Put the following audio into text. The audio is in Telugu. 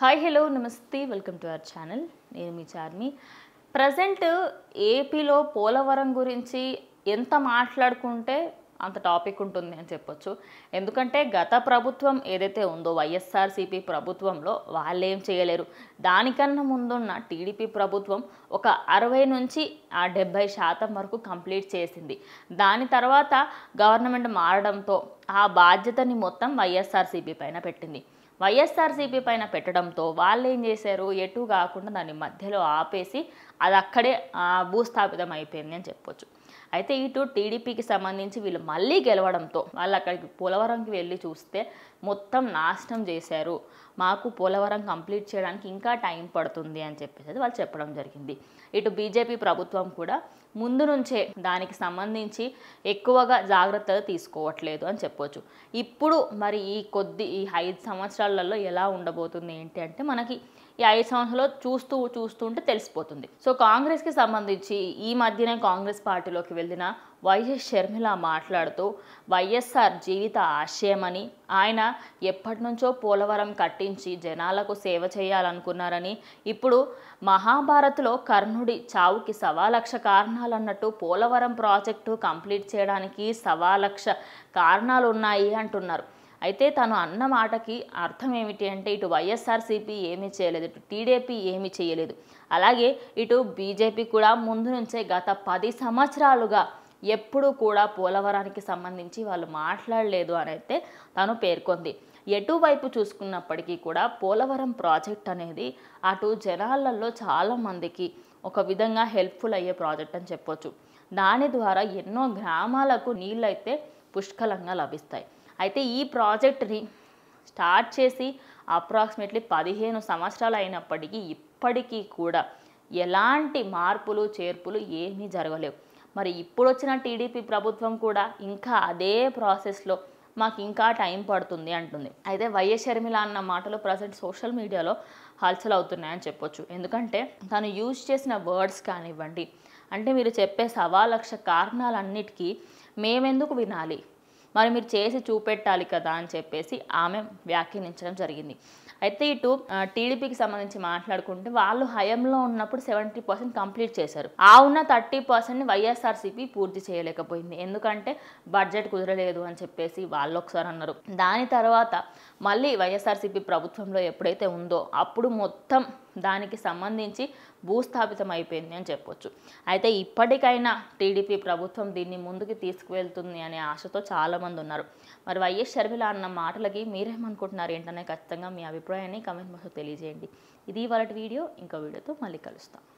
హాయ్ హలో నమస్తే వెల్కమ్ టు అవర్ ఛానల్. నేను మీ చార్మి. ప్రజెంట్ ఏపీలో పోలవరం గురించి ఎంత మాట్లాడుకుంటే అంత టాపిక్ ఉంటుంది అని చెప్పొచ్చు. ఎందుకంటే గత ప్రభుత్వం ఏదైతే ఉందో వైఎస్ఆర్సీపీ ప్రభుత్వంలో వాళ్ళు ఏం చేయలేరు. దానికన్నా ముందున్న టీడీపీ ప్రభుత్వం ఒక 60 నుంచి 70% వరకు కంప్లీట్ చేసింది. దాని తర్వాత గవర్నమెంట్ మారడంతో ఆ బాధ్యతని మొత్తం వైఎస్ఆర్సీపీ పైన పెట్టింది. వైఎస్ఆర్సీపీ పైన పెట్టడంతో వాళ్ళు ఏం చేశారు, ఎటు కాకుండా దాన్ని మధ్యలో ఆపేసి అది అక్కడే భూస్థాపితం అయిపోయింది అని చెప్పొచ్చు. అయితే ఇటు టీడీపీకి సంబంధించి వీళ్ళు మళ్ళీ గెలవడంతో వాళ్ళు అక్కడికి పోలవరంకి వెళ్ళి చూస్తే మొత్తం నాశనం చేశారు, మాకు పోలవరం కంప్లీట్ చేయడానికి ఇంకా టైం పడుతుంది అని చెప్పేసి వాళ్ళు చెప్పడం జరిగింది. ఇటు బీజేపీ ప్రభుత్వం కూడా ముందు నుంచే దానికి సంబంధించి ఎక్కువగా జాగ్రత్తలు తీసుకోవట్లేదు అని చెప్పొచ్చు. ఇప్పుడు మరి ఈ 5 సంవత్సరాలలో ఎలా ఉండబోతుంది ఏంటి అంటే మనకి ఈ 5 సంవత్సరాలు చూస్తుంటే తెలిసిపోతుంది. సో కాంగ్రెస్కి సంబంధించి ఈ మధ్యనే కాంగ్రెస్ పార్టీలోకి వెళ్ళిన వైఎస్ షర్మిల మాట్లాడుతూ వైఎస్ఆర్ జీవిత ఆశయమని, ఆయన ఎప్పటి నుంచో పోలవరం కట్టించి జనాలకు సేవ చేయాలనుకున్నారని, ఇప్పుడు మహాభారత్లో కర్ణుడి చావుకి 1,00,000 కారణాలు అన్నట్టు పోలవరం ప్రాజెక్టు కంప్లీట్ చేయడానికి 1,00,000 కారణాలు ఉన్నాయి అంటున్నారు. అయితే తను అన్న మాటకి అర్థం ఏమిటి అంటే ఇటు వైఎస్ఆర్సీపీ ఏమీ చేయలేదు, ఇటు టీడీపీ ఏమీ చేయలేదు, అలాగే ఇటు బీజేపీ కూడా ముందు నుంచే గత 10 సంవత్సరాలుగా ఎప్పుడూ కూడా పోలవరానికి సంబంధించి వాళ్ళు మాట్లాడలేదు అని అయితే తను పేర్కొంది. ఎటువైపు చూసుకున్నప్పటికీ కూడా పోలవరం ప్రాజెక్ట్ అనేది అటు జనాలలో చాలామందికి ఒక విధంగా హెల్ప్ఫుల్ అయ్యే ప్రాజెక్ట్ అని చెప్పొచ్చు. దాని ద్వారా ఎన్నో గ్రామాలకు నీళ్ళైతే పుష్కలంగా లభిస్తాయి. అయితే ఈ ప్రాజెక్ట్ని స్టార్ట్ చేసి అప్రాక్సిమేట్లీ 15 సంవత్సరాలు అయినప్పటికీ ఇప్పటికీ కూడా ఎలాంటి మార్పులు చేర్పులు ఏమీ జరగలేవు. మరి ఇప్పుడు వచ్చిన టీడీపీ ప్రభుత్వం కూడా ఇంకా అదే ప్రాసెస్లో మాకు ఇంకా టైం పడుతుంది అంటుంది. అయితే వైఎస్ షర్మిల అన్న మాటలు ప్రజెంట్ సోషల్ మీడియాలో హల్చల్ అవుతున్నాయని చెప్పొచ్చు. ఎందుకంటే తను యూజ్ చేసిన వర్డ్స్ కానివ్వండి, అంటే మీరు చెప్పే 1,00,000 కారణాలన్నిటికీ మేమెందుకు వినాలి, మరి మీరు చేసి చూపెట్టాలి కదా అని చెప్పేసి ఆమె వ్యాఖ్యానించడం జరిగింది. అయితే ఇటు టీడీపీకి సంబంధించి మాట్లాడుకుంటే వాళ్ళు హయాంలో ఉన్నప్పుడు 70% కంప్లీట్ చేశారు. ఆ ఉన్న 30%ని వైఎస్ఆర్సీపీ పూర్తి చేయలేకపోయింది. ఎందుకంటే బడ్జెట్ కుదరలేదు అని చెప్పేసి వాళ్ళు ఒకసారి అన్నారు. దాని తర్వాత మళ్ళీ వైఎస్ఆర్సీపీ ప్రభుత్వంలో ఎప్పుడైతే ఉందో అప్పుడు మొత్తం దానికి సంబంధించి భూస్థాపితం అయిపోయింది అని చెప్పొచ్చు. అయితే ఇప్పటికైనా టీడీపీ ప్రభుత్వం దీన్ని ముందుకు తీసుకువెళ్తుంది అనే ఆశతో చాలామంది ఉన్నారు. మరి వైఎస్ షర్మిల అన్న మాటలకి మీరేమనుకుంటున్నారు ఏంటనే ఖచ్చితంగా మీ అభిప్రాయాన్ని కామెంట్ బాక్స్లో తెలియజేయండి. ఇది ఇవాళ వీడియో. ఇంకో వీడియోతో మళ్ళీ కలుస్తాం.